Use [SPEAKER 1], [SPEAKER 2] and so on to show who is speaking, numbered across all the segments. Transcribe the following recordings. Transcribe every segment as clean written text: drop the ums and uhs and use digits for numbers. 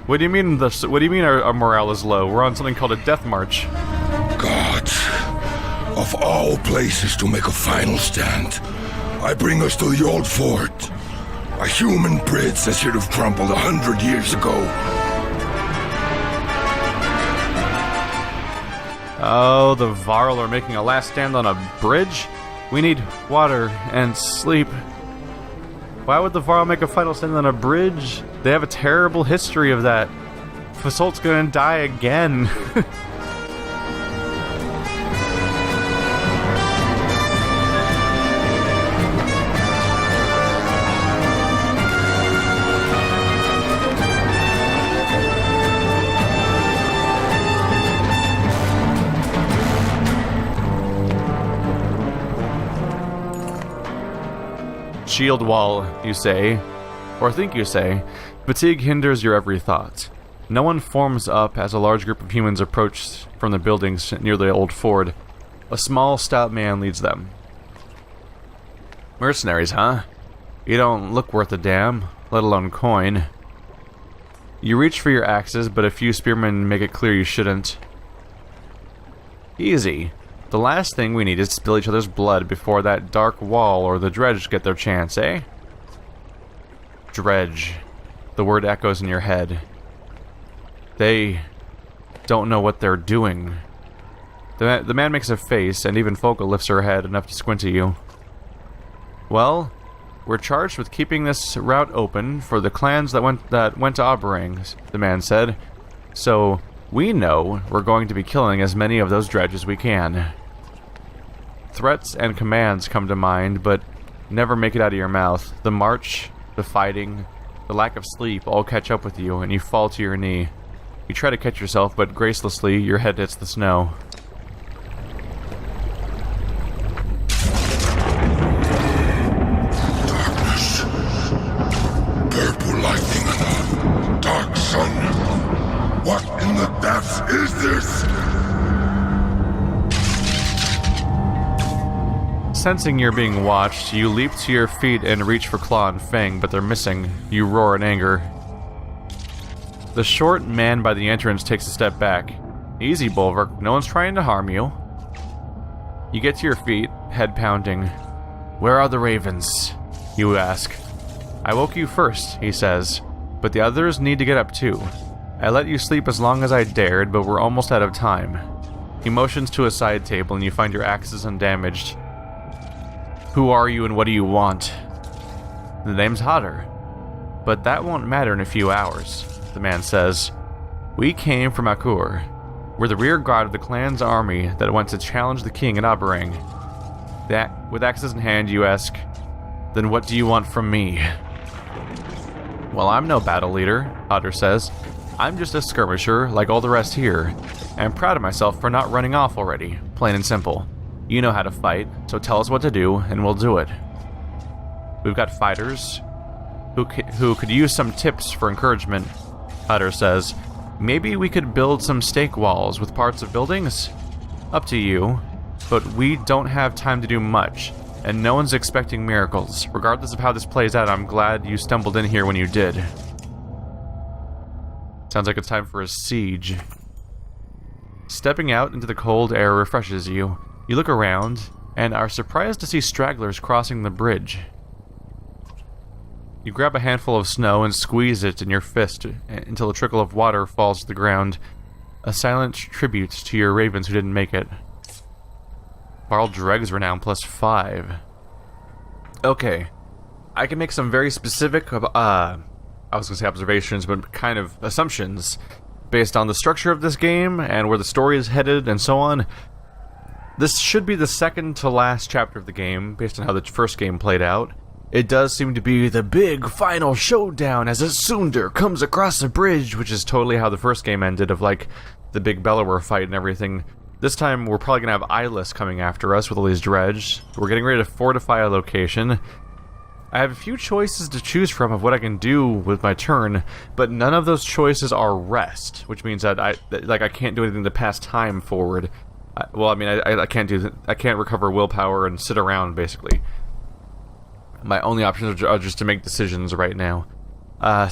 [SPEAKER 1] What do you mean our morale is low? We're on something called a death march.
[SPEAKER 2] Gods, of all places to make a final stand, I bring us to the old fort. A human bridge that should have crumbled 100 years ago.
[SPEAKER 1] Oh, the Varl are making a last stand on a bridge? We need water and sleep. Why would the Varl make a final stand on a bridge? They have a terrible history of that. Fasolt's gonna die again. Shield wall, you say, or think you say. Fatigue hinders your every thought. No one forms up as a large group of humans approach from the buildings near the old ford. A small, stout man leads them. Mercenaries, huh? You don't look worth a damn, let alone coin. You reach for your axes, but a few spearmen make it clear you shouldn't. Easy. The last thing we need is to spill each other's blood before that dark wall or the dredge get their chance, eh? Dredge. The word echoes in your head. They don't know what they're doing. The man makes a face, and even Folka lifts her head enough to squint at you. Well, we're charged with keeping this route open for the clans that went to Oberang, the man said. So, we know we're going to be killing as many of those dredge as we can. Threats and commands come to mind, but never make it out of your mouth. The march, the fighting, the lack of sleep all catch up with you, and you fall to your knee. You try to catch yourself, but gracelessly, your head hits the snow.
[SPEAKER 2] Darkness. Purple lightning and a dark sun. What in the depths is this?
[SPEAKER 1] Sensing you're being watched, you leap to your feet and reach for Claw and Fang, but they're missing. You roar in anger. The short man by the entrance takes a step back. Easy, Bulwark. No one's trying to harm you. You get to your feet, head pounding. Where are the ravens? You ask. I woke you first, he says, but the others need to get up too. I let you sleep as long as I dared, but we're almost out of time. He motions to a side table and you find your axes undamaged. Who are you and what do you want? The name's Hodder. But that won't matter in a few hours, the man says. We came from Akur. We're the rear guard of the clan's army that went to challenge the king at Oberang. With axes in hand, you ask, then what do you want from me? Well, I'm no battle leader, Hodder says. I'm just a skirmisher like all the rest here. I'm proud of myself for not running off already, plain and simple. You know how to fight, so tell us what to do, and we'll do it. We've got fighters who could use some tips for encouragement, Hodder says. Maybe we could build some stake walls with parts of buildings? Up to you, but we don't have time to do much, and no one's expecting miracles. Regardless of how this plays out, I'm glad you stumbled in here when you did. Sounds like it's time for a siege. Stepping out into the cold air refreshes you. You look around, and are surprised to see stragglers crossing the bridge. You grab a handful of snow and squeeze it in your fist until a trickle of water falls to the ground. A silent tribute to your ravens who didn't make it. Barl Dreg's renown +5. Okay. I can make some very specific, I was going to say observations, but kind of assumptions based on the structure of this game and where the story is headed and so on. This should be the second to last chapter of the game, based on how the first game played out. It does seem to be the big final showdown as a Sunder comes across the bridge, which is totally how the first game ended, of like the big Ballard fight and everything. This time we're probably going to have Eyeless coming after us with all these dredge. We're getting ready to fortify a location. I have a few choices to choose from of what I can do with my turn, but none of those choices are rest, which means that I can't do anything to pass time forward. I can't recover willpower and sit around, basically. My only options are just to make decisions right now.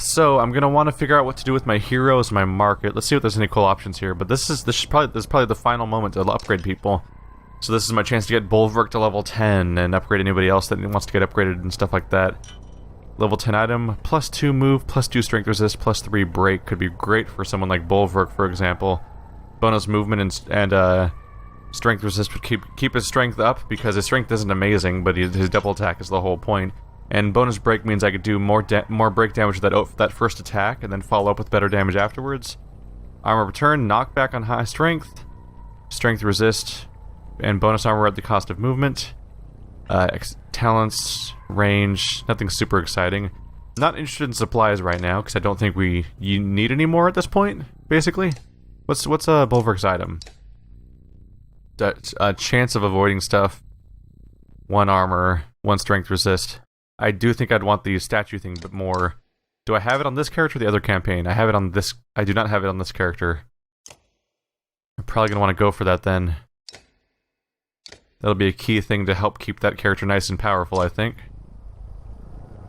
[SPEAKER 1] So I'm gonna want to figure out what to do with my heroes, my market. Let's see if there's any cool options here. But this is probably the final moment to upgrade people. So this is my chance to get Bulwark to level 10 and upgrade anybody else that wants to get upgraded and stuff like that. Level 10 item, +2 move, +2 strength resist, +3 break could be great for someone like Bulwark, for example. Bonus movement and strength resist would keep his strength up because his strength isn't amazing, but his double attack is the whole point. And bonus break means I could do more break damage with that first attack and then follow up with better damage afterwards. Armor return, knockback on high strength, strength resist, and bonus armor at the cost of movement. Talents, range, nothing super exciting. Not interested in supplies right now because I don't think you need any more at this point. Basically, what's Bulwark's item? Chance of avoiding stuff. 1 armor, 1 strength resist. I do think I'd want the statue thing, but more. Do I have it on this character or the other campaign? I have it on this. I do not have it on this character. I'm probably gonna want to go for that then. That'll be a key thing to help keep that character nice and powerful, I think.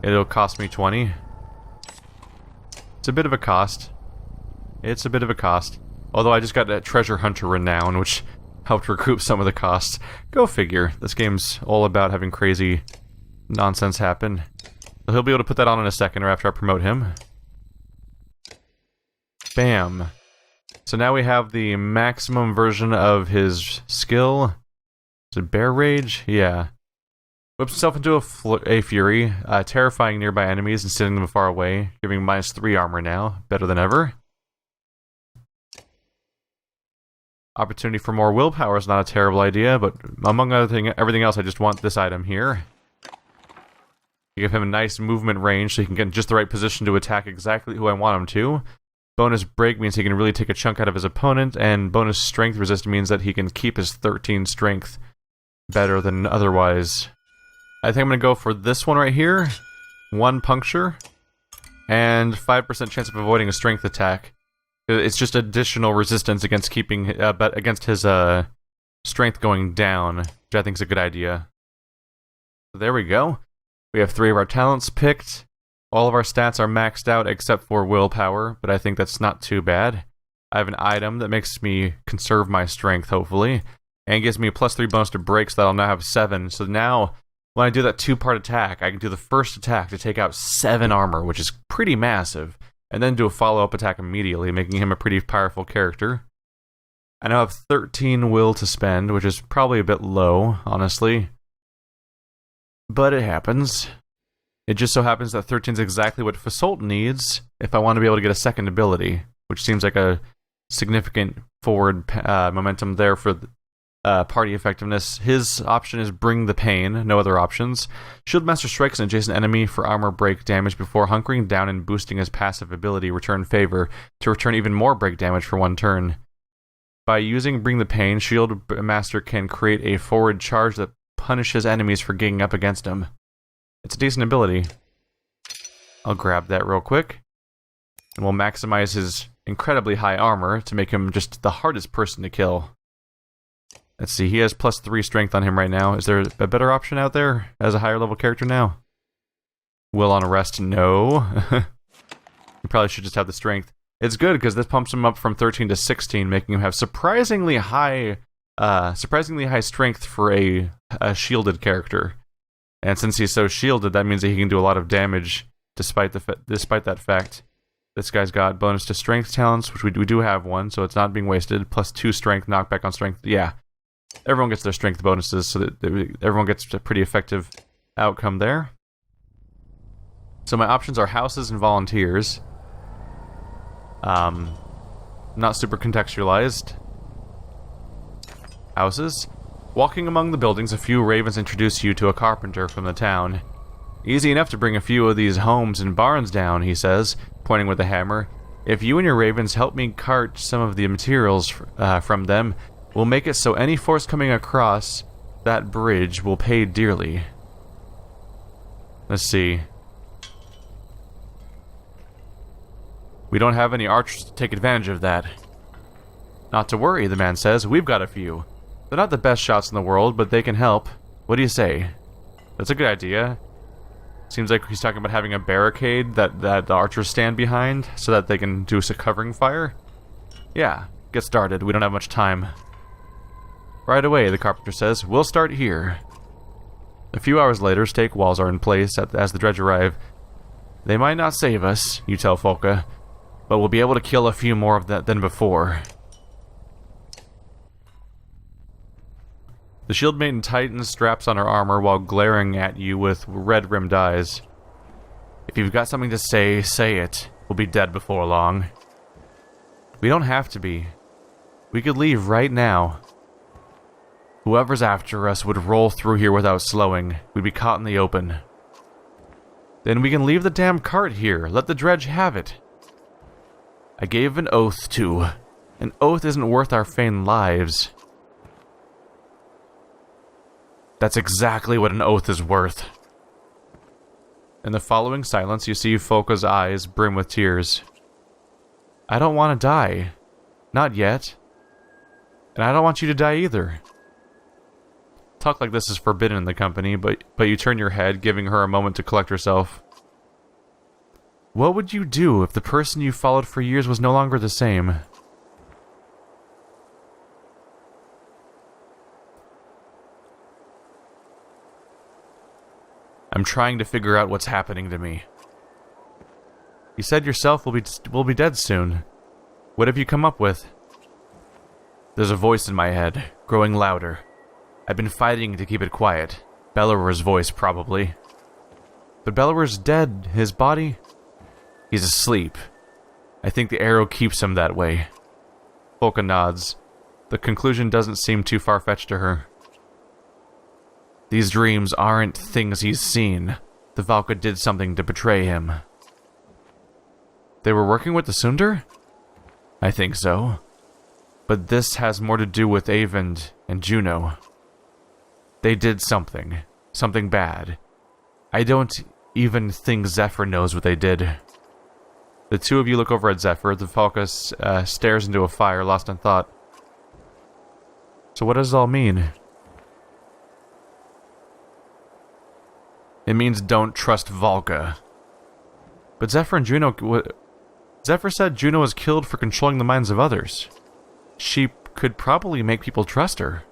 [SPEAKER 1] It'll cost me 20. It's a bit of a cost. It's a bit of a cost. Although I just got that Treasure Hunter renown, which helped recoup some of the costs. Go figure. This game's all about having crazy nonsense happen. So he'll be able to put that on in a second or after I promote him. Bam. So now we have the maximum version of his skill. Is it Bear Rage? Yeah. Whips himself into a Fury, terrifying nearby enemies and sending them far away, giving -3 armor now. Better than ever. Opportunity for more willpower is not a terrible idea, but among everything else, I just want this item here. You give him a nice movement range so he can get in just the right position to attack exactly who I want him to. Bonus break means he can really take a chunk out of his opponent, and bonus strength resist means that he can keep his 13 strength better than otherwise. I think I'm going to go for this one right here. 1 puncture, and 5% chance of avoiding a strength attack. It's just additional resistance against keeping, but against his strength going down, which I think is a good idea. So there we go. We have 3 of our talents picked. All of our stats are maxed out except for willpower, but I think that's not too bad. I have an item that makes me conserve my strength, hopefully, and gives me a +3 bonus to break, so that I'll now have 7. So now, when I do that 2-part attack, I can do the first attack to take out 7 armor, which is pretty massive, and then do a follow-up attack immediately, making him a pretty powerful character. I now have 13 will to spend, which is probably a bit low, honestly. But it happens. It just so happens that 13 is exactly what Fasolt needs if I want to be able to get a second ability, which seems like a significant forward momentum there for party effectiveness. His option is Bring the Pain, no other options. Shieldmaster strikes an adjacent enemy for armor break damage before hunkering down and boosting his passive ability, Return Favor, to return even more break damage for 1 turn. By using Bring the Pain, Shieldmaster can create a forward charge that punishes enemies for ganging up against him. It's a decent ability. I'll grab that real quick. And we'll maximize his incredibly high armor to make him just the hardest person to kill. Let's see, he has +3 strength on him right now. Is there a better option out there as a higher level character now? Will on Arrest, no. You probably should just have the strength. It's good because this pumps him up from 13 to 16, making him have surprisingly high strength for a shielded character. And since he's so shielded, that means that he can do a lot of damage despite that fact. This guy's got bonus to strength talents, which we do have 1, so it's not being wasted. +2 strength, knockback on strength. Yeah, everyone gets their strength bonuses, so that everyone gets a pretty effective outcome there. So my options are houses and volunteers. Not super contextualized. Houses. Walking among the buildings, a few ravens introduce you to a carpenter from the town. Easy enough to bring a few of these homes and barns down, he says, pointing with a hammer. If you and your ravens help me cart some of the materials from them, we'll make it so any force coming across that bridge will pay dearly. Let's see. We don't have any archers to take advantage of that. Not to worry, the man says. We've got a few. They're not the best shots in the world, but they can help. What do you say? That's a good idea. Seems like he's talking about having a barricade that the archers stand behind so that they can do some covering fire. Yeah, get started. We don't have much time. Right away, the carpenter says. We'll start here. A few hours later, stake walls are in place as the dredge arrive. They might not save us, you tell Folka, but we'll be able to kill a few more of that than before. The shield maiden tightens straps on her armor while glaring at you with red-rimmed eyes. If you've got something to say, say it. We'll be dead before long. We don't have to be. We could leave right now. Whoever's after us would roll through here without slowing. We'd be caught in the open. Then we can leave the damn cart here. Let the dredge have it. I gave an oath to. An oath isn't worth our feigned lives. That's exactly what an oath is worth. In the following silence, you see Folka's eyes brim with tears. I don't want to die. Not yet. And I don't want you to die either. Talk like this is forbidden in the company, but you turn your head, giving her a moment to collect herself. What would you do if the person you followed for years was no longer the same? I'm trying to figure out what's happening to me. You said yourself we'll be dead soon. What have you come up with? There's a voice in my head, growing louder. I've been fighting to keep it quiet. Bellower's voice, probably. But Bellower's dead. His body? He's asleep. I think the arrow keeps him that way. Folka nods. The conclusion doesn't seem too far-fetched to her. These dreams aren't things he's seen. The Valka did something to betray him. They were working with the Sundar? I think so. But this has more to do with Eyvind and Juno. They did something. Something bad. I don't even think Zephyr knows what they did. The two of you look over at Zephyr. The Valka stares into a fire, lost in thought. So what does it all mean? It means don't trust Valka. But Zephyr and Juno... Zephyr said Juno was killed for controlling the minds of others. She could probably make people trust her.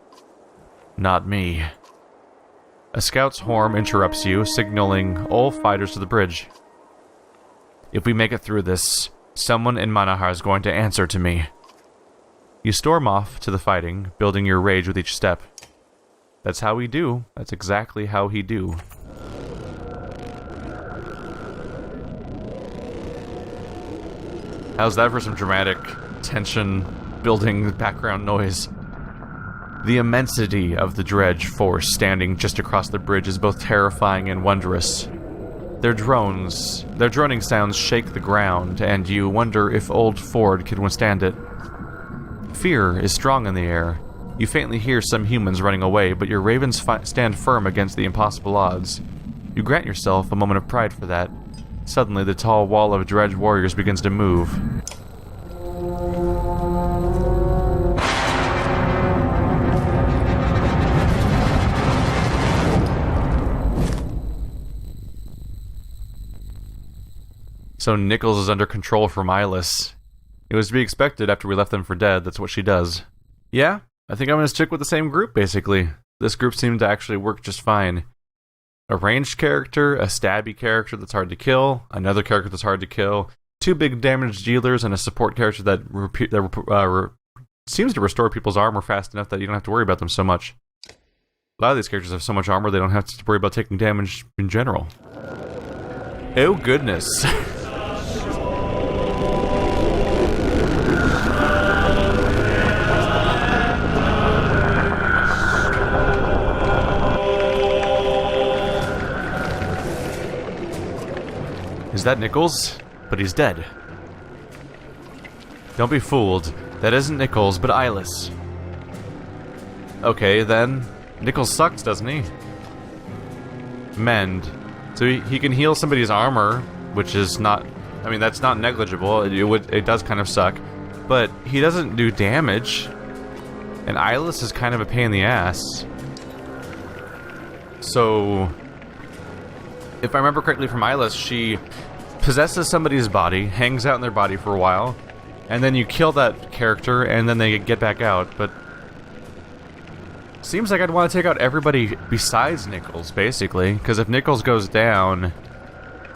[SPEAKER 1] Not me. A scout's horn interrupts you, signaling all fighters to the bridge. If we make it through this, someone in Manahar is going to answer to me. You storm off to the fighting, building your rage with each step. That's how we do. That's exactly how he do. How's that for some dramatic tension building background noise? The immensity of the dredge force standing just across the bridge is both terrifying and wondrous. Their droning sounds shake the ground, and you wonder if old Ford could withstand it. Fear is strong in the air. You faintly hear some humans running away, but your ravens stand firm against the impossible odds. You grant yourself a moment of pride for that. Suddenly, the tall wall of dredge warriors begins to move. So Nichols is under control from Eyeless. It was to be expected after we left them for dead. That's what she does. Yeah, I think I'm going to stick with the same group, basically. This group seemed to actually work just fine. A ranged character, a stabby character that's hard to kill, another character that's hard to kill, two big damage dealers, and a support character that seems to restore people's armor fast enough that you don't have to worry about them so much. A lot of these characters have so much armor they don't have to worry about taking damage in general. Oh goodness. Is that Nichols? But he's dead. Don't be fooled. That isn't Nichols, but Eyeless. Okay, then. Nichols sucks, doesn't he? Mend. So he can heal somebody's armor, which is not... I mean, that's not negligible. It does kind of suck. But he doesn't do damage. And Eyeless is kind of a pain in the ass. So... If I remember correctly from Eyeless, she possesses somebody's body, hangs out in their body for a while, and then you kill that character, and then they get back out, but... Seems like I'd want to take out everybody besides Nichols, basically, because if Nichols goes down,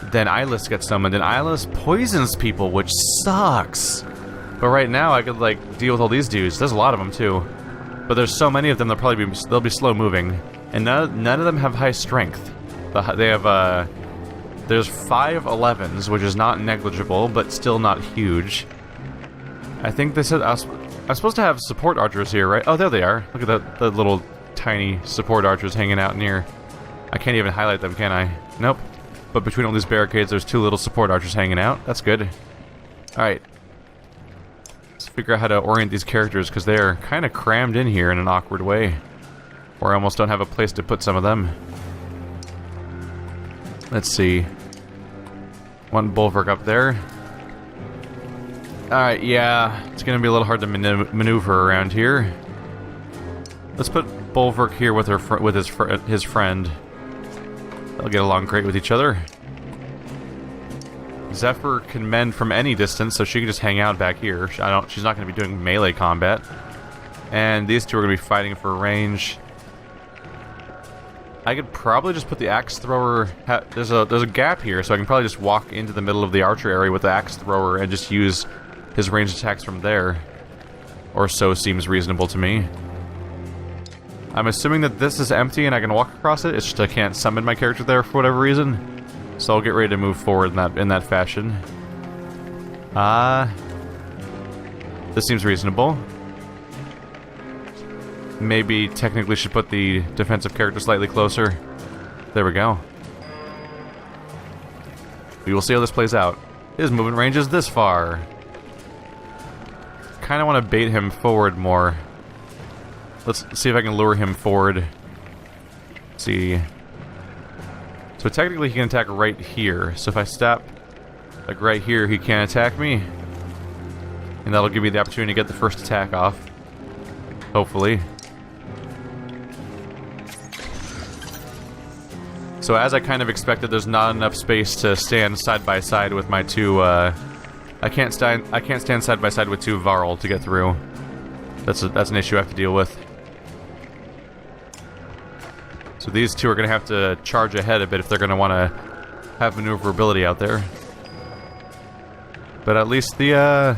[SPEAKER 1] then Eyeless gets summoned, and Eyeless poisons people, which sucks. But right now, I could, like, deal with all these dudes. There's a lot of them, too. But there's so many of them, they'll be slow-moving. And none of them have high strength. They have, there's 5 11s, which is not negligible, but still not huge. I think this is... I'm supposed to have support archers here, right? Oh, there they are. Look at the little tiny support archers hanging out near. I can't even highlight them, can I? Nope. But between all these barricades, there's 2 little support archers hanging out. That's good. Alright. Let's figure out how to orient these characters, because they're kind of crammed in here in an awkward way. Or I almost don't have a place to put some of them. Let's see. One bulwark up there. Alright, yeah, it's gonna be a little hard to maneuver around here. Let's put Bulwark here with his friend. They'll get along great with each other. Zephyr can mend from any distance, so she can just hang out back here. She's not gonna be doing melee combat. And these two are gonna be fighting for range. I could probably just put the axe thrower... There's a gap here, so I can probably just walk into the middle of the archer area with the axe thrower and just use his ranged attacks from there. Or so seems reasonable to me. I'm assuming that this is empty and I can walk across it. It's just I can't summon my character there for whatever reason. So I'll get ready to move forward in that fashion. This seems reasonable. Maybe technically should put the defensive character slightly closer. There we go. We will see how this plays out. His movement range is this far. Kind of want to bait him forward more. Let's see if I can lure him forward. Let's see. So technically he can attack right here. So if I stop like right here, he can't attack me. And that'll give me the opportunity to get the first attack off. Hopefully. So as I kind of expected, there's not enough space to stand side by side with my two, I can't stand side by side with 2 Varl to get through. That's an issue I have to deal with. So these 2 are going to have to charge ahead a bit if they're going to want to have maneuverability out there. But at least the,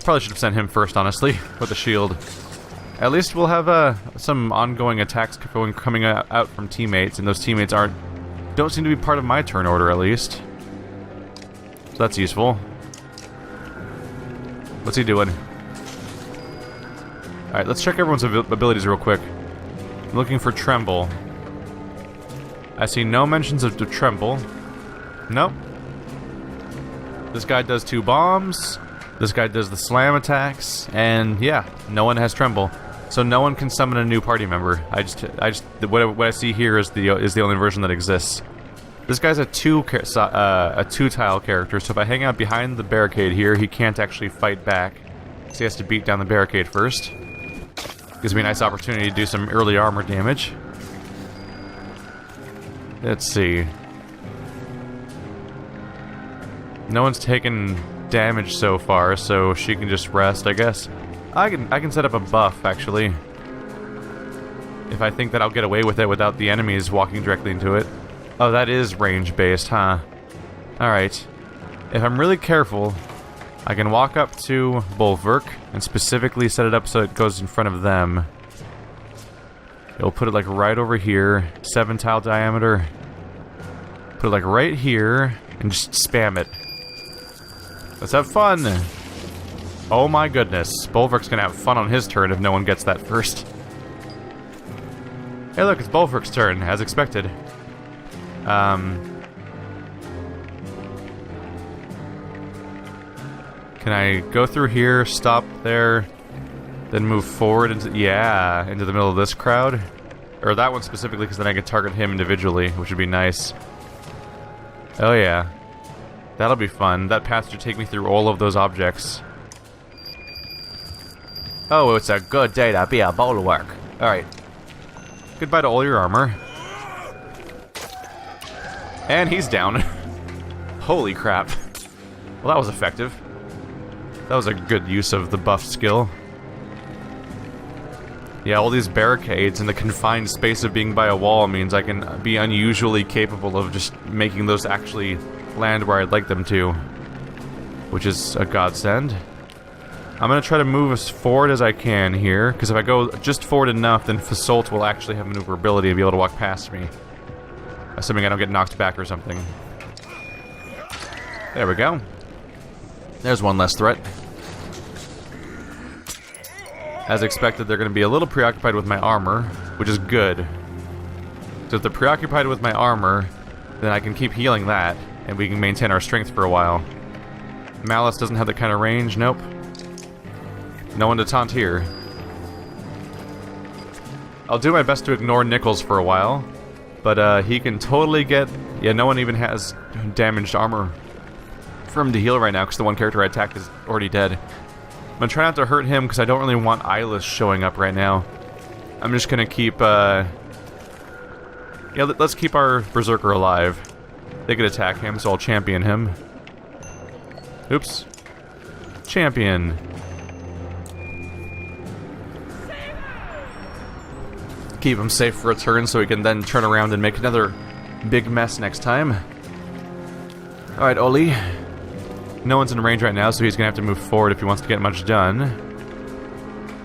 [SPEAKER 1] probably should have sent him first, honestly, with the shield. At least we'll have some ongoing attacks coming out from teammates, and those teammates don't seem to be part of my turn order, at least. So that's useful. What's he doing? Alright, let's check everyone's abilities real quick. I'm looking for Tremble. I see no mentions of Tremble. Nope. This guy does 2 bombs. This guy does the slam attacks. And yeah, no one has Tremble. So no one can summon a new party member. What I see here is the only version that exists. This guy's a 2-tile character, so if I hang out behind the barricade here, he can't actually fight back. So he has to beat down the barricade first. Gives me a nice opportunity to do some early armor damage. Let's see. No one's taken damage so far, so she can just rest, I guess. I can set up a buff, actually. If I think that I'll get away with it without the enemies walking directly into it. Oh, that is range-based, huh? Alright. If I'm really careful, I can walk up to Bulwark and specifically set it up so it goes in front of them. It'll put it like right over here, 7-tile diameter. Put it like right here, and just spam it. Let's have fun! Oh my goodness, Bulwark's gonna have fun on his turn if no one gets that first. Hey look, it's Bulwark's turn, as expected. Can I go through here, stop there, then move forward into the middle of this crowd? Or that one specifically, because then I can target him individually, which would be nice. Oh yeah. That'll be fun. That path should take me through all of those objects. Oh, it's a good day to be a Bulwark. Alright. Goodbye to all your armor. And he's down. Holy crap. Well, that was effective. That was a good use of the buff skill. Yeah, all these barricades and the confined space of being by a wall means I can be unusually capable of just making those actually land where I'd like them to. Which is a godsend. I'm gonna try to move as forward as I can here, because if I go just forward enough, then Fasolt will actually have maneuverability and be able to walk past me. Assuming I don't get knocked back or something. There we go. There's one less threat. As expected, they're going to be a little preoccupied with my armor, which is good. So if they're preoccupied with my armor, then I can keep healing that, and we can maintain our strength for a while. Malice doesn't have that kind of range, nope. No one to taunt here. I'll do my best to ignore Nichols for a while, but he can totally get... Yeah, no one even has damaged armor for him to heal right now, because the one character I attacked is already dead. I'm gonna try not to hurt him, because I don't really want Eyeless showing up right now. I'm just gonna keep, yeah, let's keep our Berserker alive. They could attack him, so I'll champion him. Oops. Champion. Keep him safe for a turn, so he can then turn around and make another big mess next time. Alright, Oli. No one's in range right now, so he's gonna have to move forward if he wants to get much done.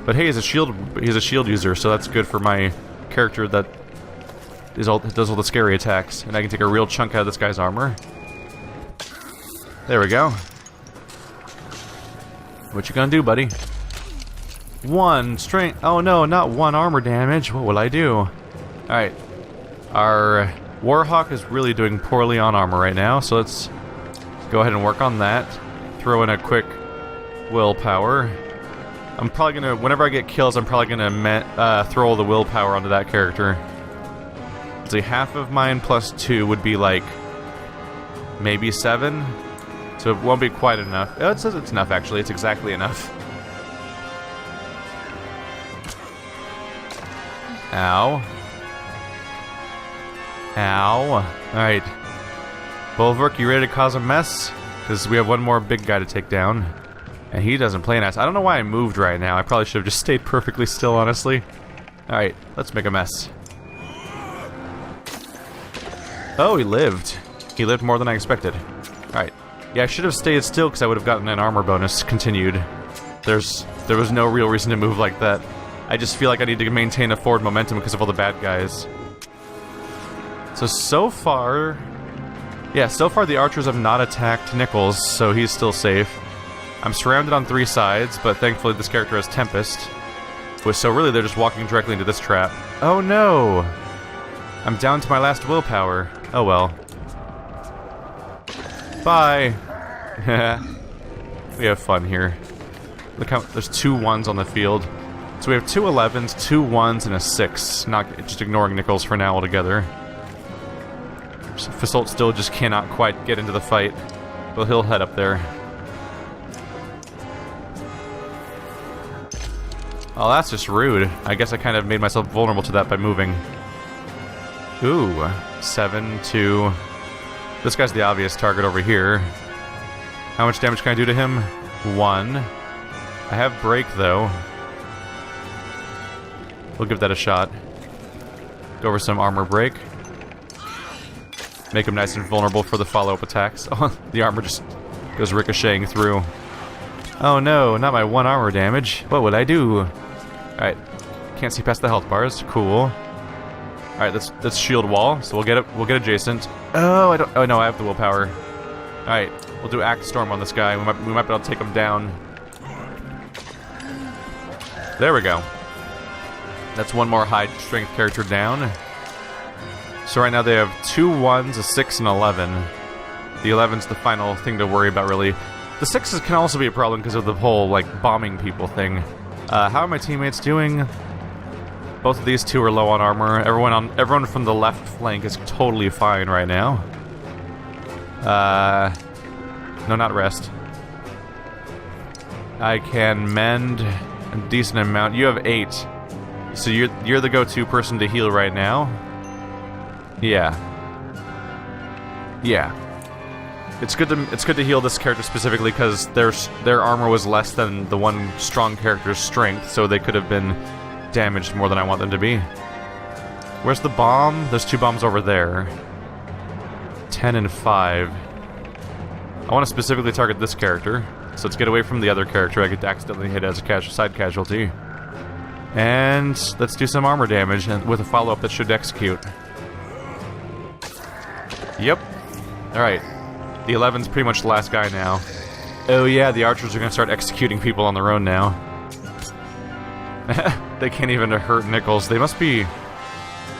[SPEAKER 1] But hey, he's a shield user, so that's good for my character that does all the scary attacks, and I can take a real chunk out of this guy's armor. There we go. What you gonna do, buddy? One strength. Oh no, not one armor damage. What will I do? Alright. Our Warhawk is really doing poorly on armor right now, so let's go ahead and work on that. Throw in a quick willpower. I'm probably gonna, whenever I get kills, I'm probably gonna throw all the willpower onto that character. Let's see, half of mine plus 2 would be like maybe 7. So it won't be quite enough. Oh, it says it's enough actually. It's exactly enough. Ow. Ow. Alright. Bulwark, you ready to cause a mess? Because we have one more big guy to take down. And he doesn't play nice. I don't know why I moved right now. I probably should have just stayed perfectly still, honestly. Alright, let's make a mess. Oh, he lived. He lived more than I expected. Alright. Yeah, I should have stayed still because I would have gotten an armor bonus continued. There was no real reason to move like that. I just feel like I need to maintain a forward momentum because of all the bad guys. So far... Yeah, so far the archers have not attacked Nichols, so he's still safe. I'm surrounded on 3 sides, but thankfully this character has Tempest. So really they're just walking directly into this trap. Oh no! I'm down to my last willpower. Oh well. Bye! We have fun here. Look how there's 2 1s on the field. So we have 2 11s, 2 1s, and a 6. Not just ignoring Nichols for now altogether. Fasolt still just cannot quite get into the fight. Well, he'll head up there. Oh, that's just rude. I guess I kind of made myself vulnerable to that by moving. Ooh, 7, 2. This guy's the obvious target over here. How much damage can I do to him? 1. I have break, though. We'll give that a shot. Go over some armor break. Make him nice and vulnerable for the follow-up attacks. Oh, the armor just goes ricocheting through. Oh no, not my 1 armor damage. What would I do? Alright. Can't see past the health bars. Cool. Alright, let's shield wall, so we'll get adjacent. Oh, oh no, I have the willpower. Alright, we'll do Axe Storm on this guy. We might be able to take him down. There we go. That's one more high strength character down. So right now they have 2 1s, a 6, and 11. The 11's the final thing to worry about, really. The 6s can also be a problem because of the whole, like, bombing people thing. How are my teammates doing? Both of these 2 are low on armor. Everyone from the left flank is totally fine right now. No, not rest. I can mend a decent amount. You have 8. So you're the go-to person to heal right now. Yeah. Yeah. It's good to heal this character specifically because their armor was less than the one strong character's strength, so they could have been damaged more than I want them to be. Where's the bomb? There's 2 bombs over there. 10 and 5. I want to specifically target this character, so let's get away from the other character I could accidentally hit as a side casualty. And let's do some armor damage with a follow-up that should execute. Yep. Alright. The 11's pretty much the last guy now. Oh yeah, the archers are going to start executing people on their own now. They can't even hurt Nichols. They must be...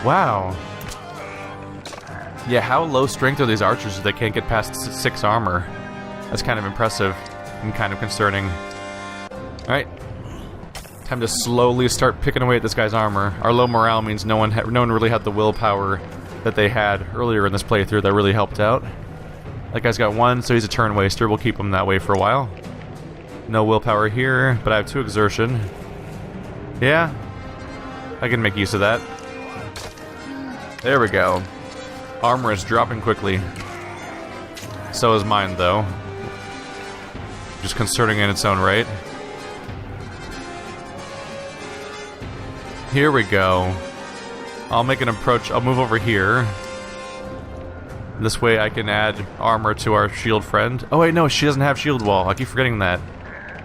[SPEAKER 1] Wow. Yeah, how low strength are these archers that they can't get past 6 armor? That's kind of impressive and kind of concerning. Alright. Time to slowly start picking away at this guy's armor. Our low morale means no one really had the willpower that they had earlier in this playthrough that really helped out. That guy's got 1, so he's a turn waster. We'll keep him that way for a while. No willpower here, but I have 2 exertion. Yeah, I can make use of that. There we go. Armor is dropping quickly. So is mine, though. Just concerning in its own right. Here we go. I'll make an approach. I'll move over here. This way I can add armor to our shield friend. Oh wait, no, she doesn't have shield wall. I keep forgetting that.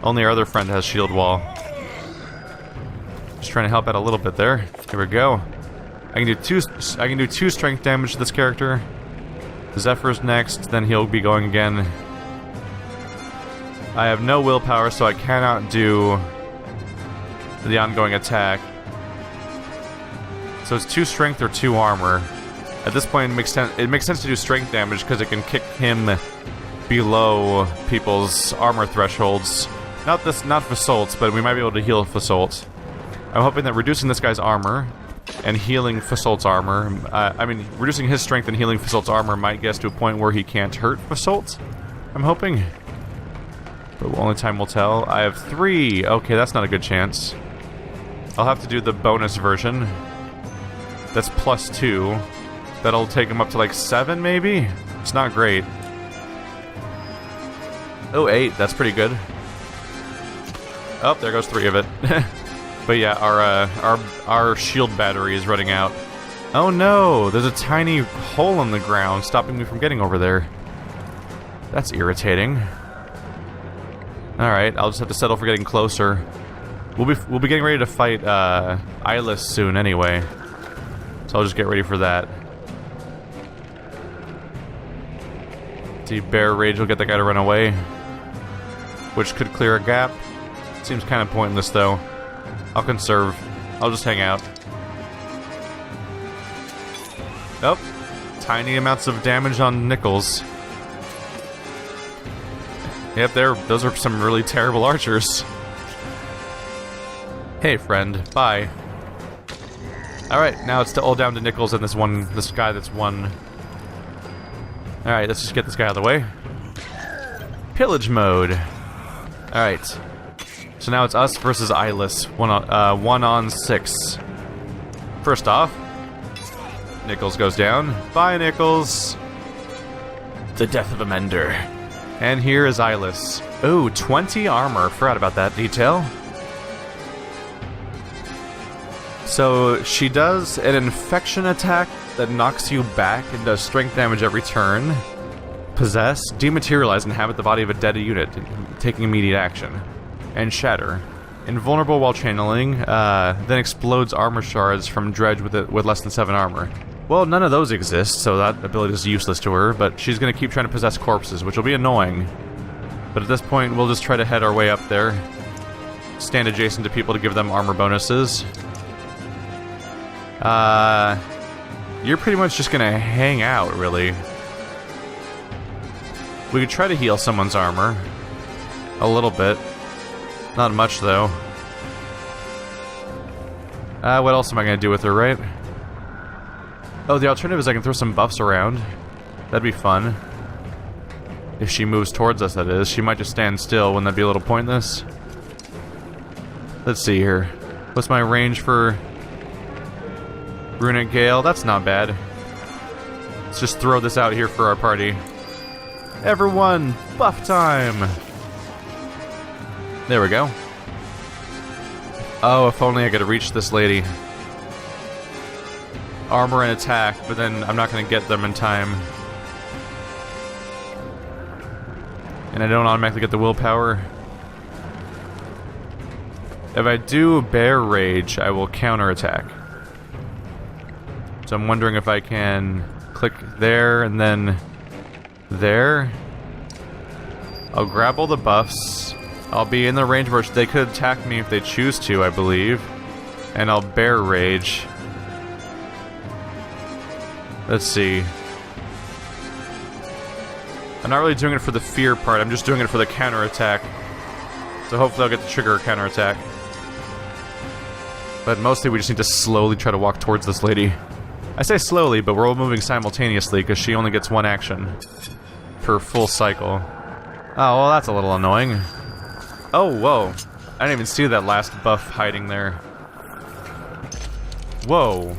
[SPEAKER 1] Only our other friend has shield wall. Just trying to help out a little bit there. Here we go. I can do 2 strength damage to this character. Zephyr's next, then he'll be going again. I have no willpower, so I cannot do the ongoing attack. So it's 2 strength or 2 armor. At this point, it makes sense to do strength damage because it can kick him below people's armor thresholds. Not Fasolt's, but we might be able to heal Fasolt. I'm hoping that reducing this guy's armor and healing Fasolt's armor, reducing his strength and healing Fasolt's armor might get us to a point where he can't hurt Fasolt. I'm hoping. But only time will tell. I have 3. Okay, that's not a good chance. I'll have to do the bonus version. That's +2. That'll take him up to like 7, maybe? It's not great. Oh, 8. That's pretty good. Oh, there goes 3 of it. But yeah, our shield battery is running out. Oh no! There's a tiny hole in the ground stopping me from getting over there. That's irritating. Alright, I'll just have to settle for getting closer. We'll be getting ready to fight Eyeless soon anyway. So I'll just get ready for that. See, Bear Rage will get that guy to run away, which could clear a gap. Seems kind of pointless though. I'll conserve. I'll just hang out. Oh, tiny amounts of damage on Nichols. Yep, those are some really terrible archers. Hey, friend. Bye. Alright, now it's all down to Nichols and this guy that's won. Alright, let's just get this guy out of the way. Pillage mode. Alright. So now it's us versus Eyeless. 1 on 6. First off, Nichols goes down. Bye, Nichols. The death of a mender. And here is Eyeless. Ooh, 20 armor. Forgot about that detail. So she does an infection attack that knocks you back and does strength damage every turn. Possess, dematerialize, inhabit the body of a dead unit, taking immediate action. And shatter. Invulnerable while channeling, then explodes armor shards from Dredge with less than 7 armor. Well, none of those exist, so that ability is useless to her, but she's gonna keep trying to possess corpses, which will be annoying. But at this point, we'll just try to head our way up there. Stand adjacent to people to give them armor bonuses. You're pretty much just gonna hang out, really. We could try to heal someone's armor. A little bit. Not much, though. What else am I gonna do with her, right? Oh, the alternative is I can throw some buffs around. That'd be fun. If she moves towards us, that is. She might just stand still. Wouldn't that be a little pointless? Let's see here. What's my range for Runic Gale? That's not bad. Let's just throw this out here for our party. Everyone, buff time! There we go. Oh, if only I could reach this lady. Armor and attack, but then I'm not going to get them in time. And I don't automatically get the willpower. If I do Bear Rage, I will counterattack. So I'm wondering if I can click there and then there. I'll grab all the buffs. I'll be in the range where they could attack me if they choose to, I believe. And I'll Bear Rage. Let's see. I'm not really doing it for the fear part, I'm just doing it for the counterattack. So hopefully I'll get the trigger counterattack. But mostly we just need to slowly try to walk towards this lady. I say slowly, but we're all moving simultaneously because she only gets one action per full cycle. Oh, well that's a little annoying. Oh, whoa. I didn't even see that last buff hiding there. Whoa.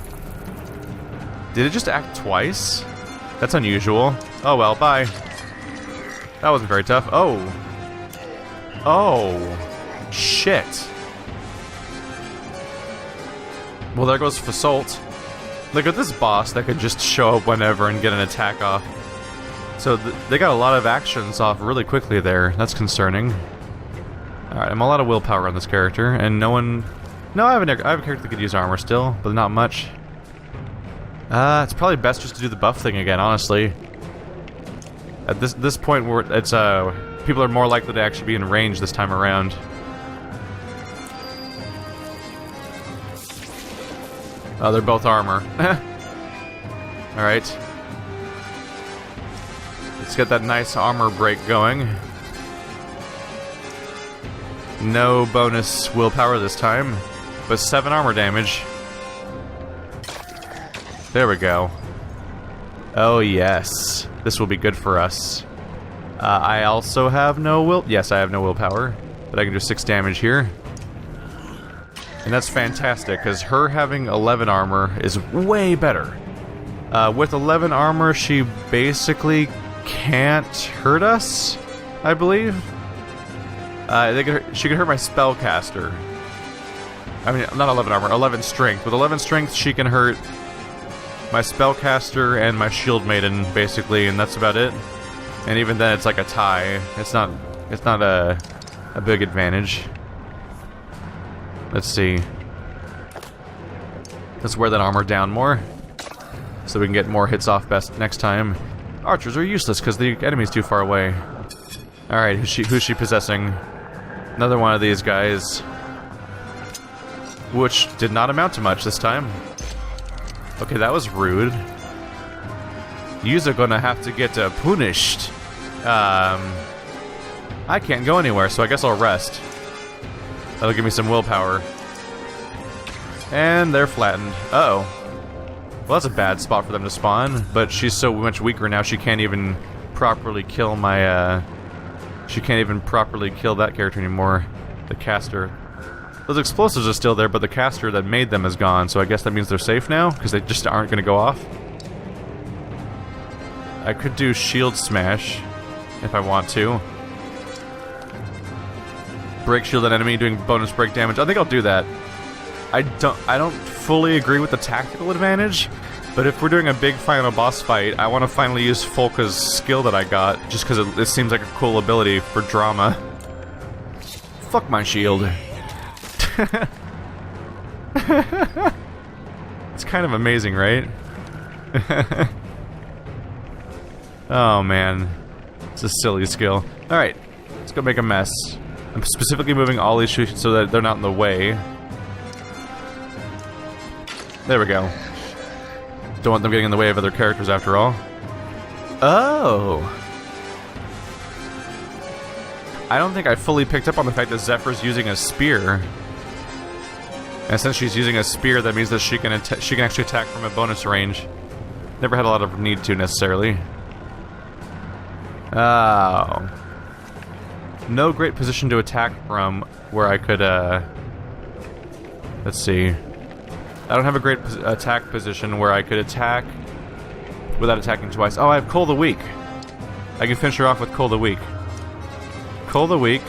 [SPEAKER 1] Did it just act twice? That's unusual. Oh well, bye. That wasn't very tough. Oh. Oh. Shit. Well, there goes Fassault. Look at this boss that could just show up whenever and get an attack off. So they got a lot of actions off really quickly there. That's concerning. Alright, I'm a lot of willpower on this character, and no one... No, I have a character that could use armor still, but not much. It's probably best just to do the buff thing again, honestly. At this point, it's people are more likely to actually be in range this time around. Oh, they're both armor. Alright. Let's get that nice armor break going. No bonus willpower this time, but 7 armor damage. There we go. Oh yes. This will be good for us. I also have no Yes, I have no willpower, but I can do 6 damage here. And that's fantastic, because her having 11 armor is way better. With 11 armor, she basically can't hurt us, I believe. She could hurt my spellcaster. I mean, not 11 armor, 11 strength. With 11 strength, she can hurt my spellcaster and my shield maiden, basically, and that's about it. And even then, it's like a tie. It's not a big advantage. Let's see. Let's wear that armor down more, so we can get more hits off best next time. Archers are useless because the enemy's too far away. Alright, who's she possessing? Another one of these guys. Which did not amount to much this time. Okay, that was rude. Yous are gonna have to get punished. I can't go anywhere, so I guess I'll rest. That'll give me some willpower. And they're flattened. Uh-oh. Well, that's a bad spot for them to spawn, but she's so much weaker now she can't even properly kill my, she can't even properly kill that character anymore. The caster. Those explosives are still there, but the caster that made them is gone, so I guess that means they're safe now, because they just aren't going to go off. I could do shield smash, if I want to. Break shield an enemy, doing bonus break damage. I think I'll do that. I don't fully agree with the tactical advantage, but if we're doing a big final boss fight, I want to finally use Folka's skill that I got, just because it seems like a cool ability for drama. Fuck my shield. It's kind of amazing, right? Oh man, it's a silly skill. Alright, let's go make a mess. I'm specifically moving all these shoots so that they're not in the way. There we go. Don't want them getting in the way of other characters after all. Oh! I don't think I fully picked up on the fact that Zephyr's using a spear. And since she's using a spear, that means that she can actually attack from a bonus range. Never had a lot of need to, necessarily. Oh. No great position to attack from where I could, let's see. I don't have a great attack position where I could attack without attacking twice. Oh, I have Coal the Weak. I can finish her off with Coal the Weak. Coal the Weak.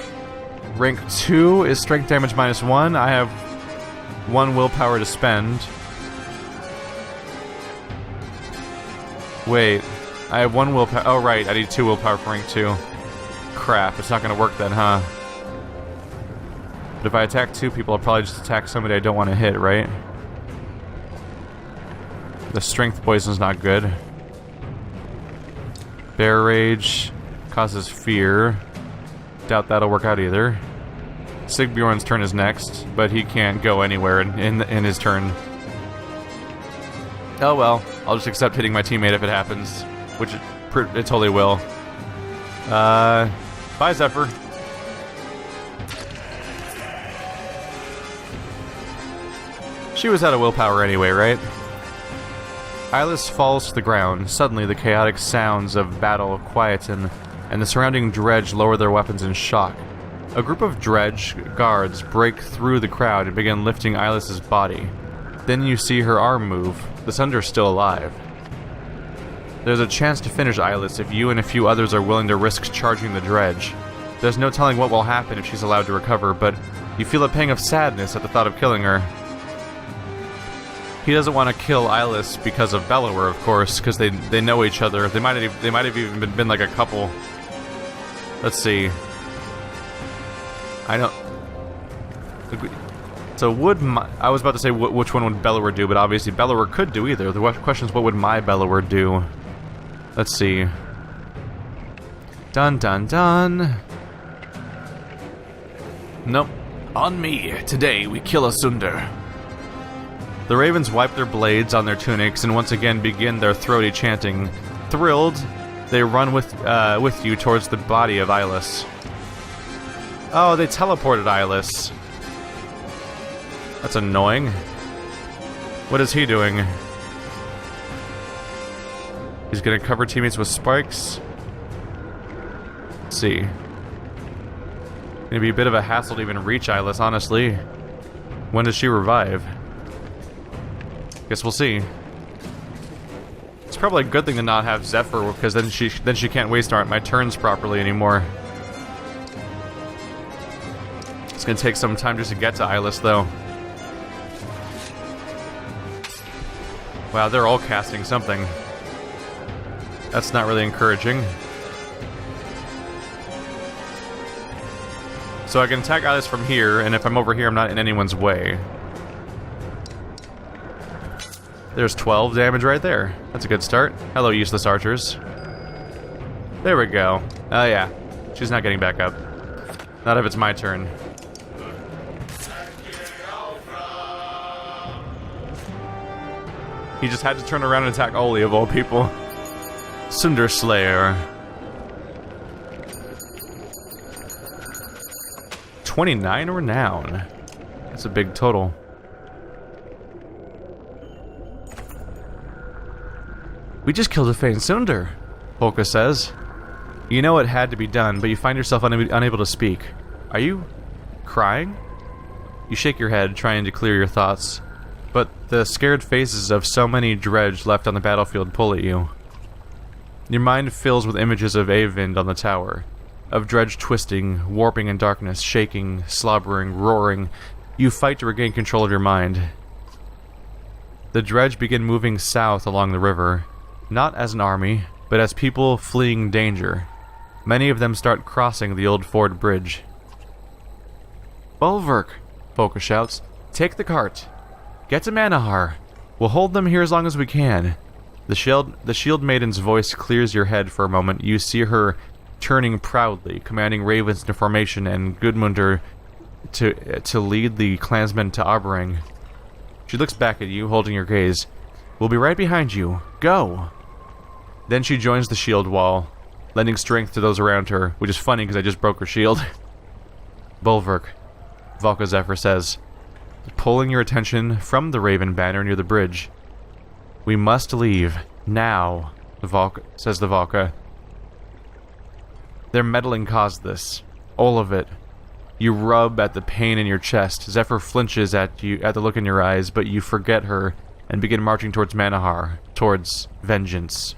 [SPEAKER 1] Rank 2 is strength damage -1. I have 1 willpower to spend. Wait, I have 1 willpower. Oh, right, I need 2 willpower for rank 2. Crap, it's not gonna work then, huh? But if I attack 2 people, I'll probably just attack somebody I don't want to hit, right? The strength poison's not good. Bear Rage causes fear. Doubt that'll work out either. Sigbjorn's turn is next, but he can't go anywhere in his turn. Oh well, I'll just accept hitting my teammate if it happens, which it totally will. Bye, Zephyr. She was out of willpower anyway, right? Eyeless falls to the ground. Suddenly, the chaotic sounds of battle quieten, and the surrounding dredge lower their weapons in shock. A group of dredge guards break through the crowd and begin lifting Eyeless's body. Then you see her arm move. The Sunder's still alive. There's a chance to finish Eyeless if you and a few others are willing to risk charging the dredge. There's no telling what will happen if she's allowed to recover, but you feel a pang of sadness at the thought of killing her. He doesn't want to kill Eyeless because of Ballard, of course, because they know each other. They might have even been like a couple. Let's see. I don't. So I was about to say which one would Ballard do, but obviously Ballard could do either. The question is, what would my Ballard do? Let's see. Dun dun dun. Nope. On me. Today we kill a Sunder. The ravens wipe their blades on their tunics and once again begin their throaty chanting. Thrilled, they run with you towards the body of Eyeless. Oh, they teleported Eyeless. That's annoying. What is he doing? He's gonna cover teammates with spikes. Let's see. Gonna be a bit of a hassle to even reach Eyeless, honestly. When does she revive? Guess we'll see. It's probably a good thing to not have Zephyr, because then she can't waste my turns properly anymore. It's gonna take some time just to get to Eyeless, though. Wow, they're all casting something. That's not really encouraging. So I can attack Eyeless from here, and if I'm over here, I'm not in anyone's way. There's 12 damage right there. That's a good start. Hello, useless archers. There we go. Oh yeah, she's not getting back up. Not if it's my turn. He just had to turn around and attack Oli, of all people. Sunder Slayer. 29 renown. That's a big total. We just killed a faint Sunder, Polka says. You know it had to be done, but you find yourself unable to speak. Are you crying? You shake your head, trying to clear your thoughts, but the scared faces of so many dredge left on the battlefield pull at you. Your mind fills with images of Eyvind on the tower, of dredge twisting, warping in darkness, shaking, slobbering, roaring. You fight to regain control of your mind. The dredge begin moving south along the river. Not as an army, but as people fleeing danger. Many of them start crossing the old ford bridge. Bulwark, Polka shouts. Take the cart. Get to Manahar. We'll hold them here as long as we can. The shield maiden's voice clears your head for a moment. You see her turning proudly, commanding ravens into formation and Gudmundur to lead the clansmen to Aberang. She looks back at you, holding your gaze. We'll be right behind you. Go! Then she joins the shield wall, lending strength to those around her, which is funny because I just broke her shield. Bulwark, Valka Zephyr says, pulling your attention from the Raven banner near the bridge. We must leave, now, says the Valka. Their meddling caused this. All of it. You rub at the pain in your chest. Zephyr flinches at the look in your eyes, but you forget her and begin marching towards Manahar, towards vengeance.